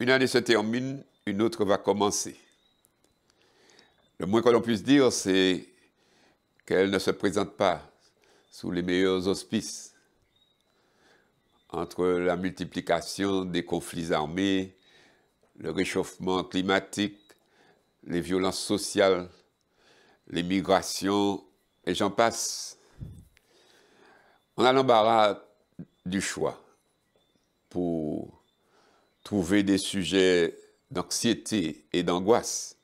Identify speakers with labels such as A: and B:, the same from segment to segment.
A: Une année se termine, une autre va commencer. Le moins que l'on puisse dire, c'est qu'elle ne se présente pas sous les meilleurs auspices. Entre la multiplication des conflits armés, le réchauffement climatique, les violences sociales, les migrations, et j'en passe. On a l'embarras du choix pour trouver des sujets d'anxiété et d'angoisse.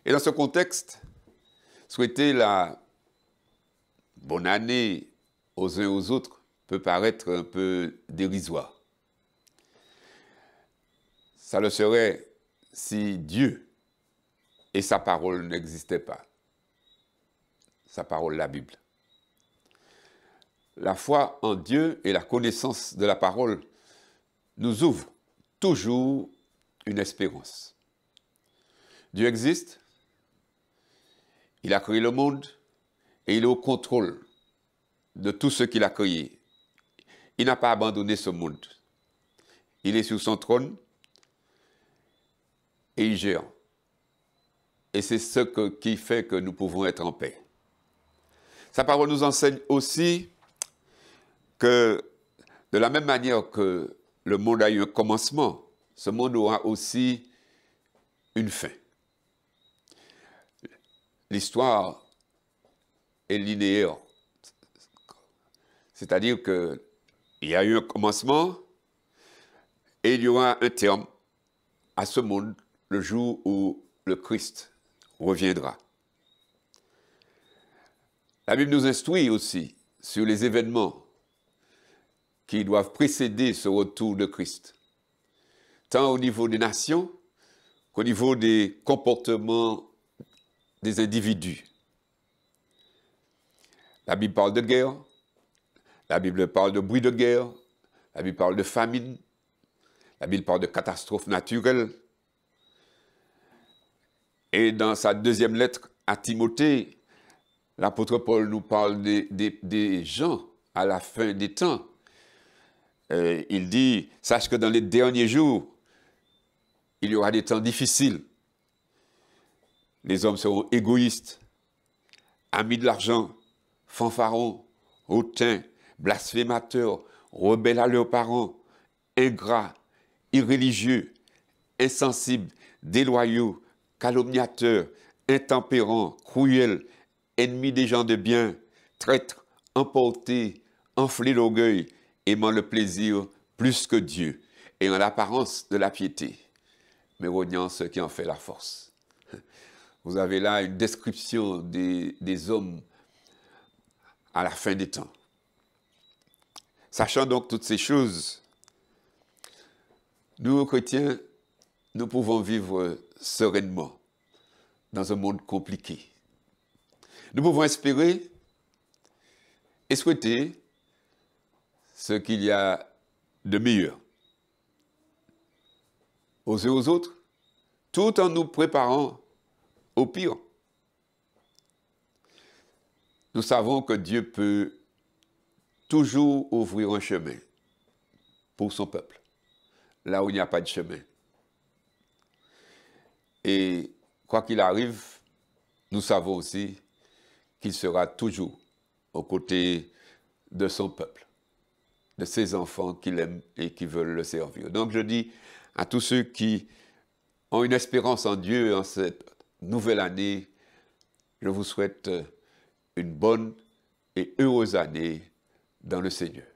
A: Et dans ce contexte, souhaiter la bonne année aux uns aux autres peut paraître un peu dérisoire. Ça le serait si Dieu et sa parole n'existaient pas. Sa parole, la Bible. La foi en Dieu et la connaissance de la parole nous ouvrent toujours une espérance. Dieu existe, il a créé le monde et il est au contrôle de tout ce qu'il a créé. Il n'a pas abandonné ce monde. Il est sur son trône et il gère. Et c'est ce qui fait que nous pouvons être en paix. Sa parole nous enseigne aussi que de la même manière que le monde a eu un commencement, ce monde aura aussi une fin. L'histoire est linéaire. C'est-à-dire qu'il y a eu un commencement et il y aura un terme à ce monde le jour où le Christ reviendra. La Bible nous instruit aussi sur les événements qui doivent précéder ce retour de Christ, tant au niveau des nations qu'au niveau des comportements des individus. La Bible parle de guerre, la Bible parle de bruit de guerre, la Bible parle de famine, la Bible parle de catastrophes naturelles. Et dans sa deuxième lettre à Timothée, l'apôtre Paul nous parle des gens à la fin des temps. Il dit, sache que dans les derniers jours, il y aura des temps difficiles. Les hommes seront égoïstes, amis de l'argent, fanfarons, hautains, blasphémateurs, rebelles à leurs parents, ingrats, irréligieux, insensibles, déloyaux, calomniateurs, intempérants, cruels, ennemis des gens de bien, traîtres, emportés, enflés d'orgueil, aimant le plaisir plus que Dieu, et en l'apparence de la piété, mais reniant ce qui en fait la force. Vous avez là une description des hommes à la fin des temps. Sachant donc toutes ces choses, nous, chrétiens, nous pouvons vivre sereinement dans un monde compliqué. Nous pouvons espérer et souhaiter ce qu'il y a de meilleur aux uns aux autres, tout en nous préparant au pire. Nous savons que Dieu peut toujours ouvrir un chemin pour son peuple, là où il n'y a pas de chemin. Et quoi qu'il arrive, nous savons aussi qu'il sera toujours aux côtés de son peuple, de ses enfants qu'il aime et qui veulent le servir. Donc je dis à tous ceux qui ont une espérance en Dieu en cette nouvelle année, je vous souhaite une bonne et heureuse année dans le Seigneur.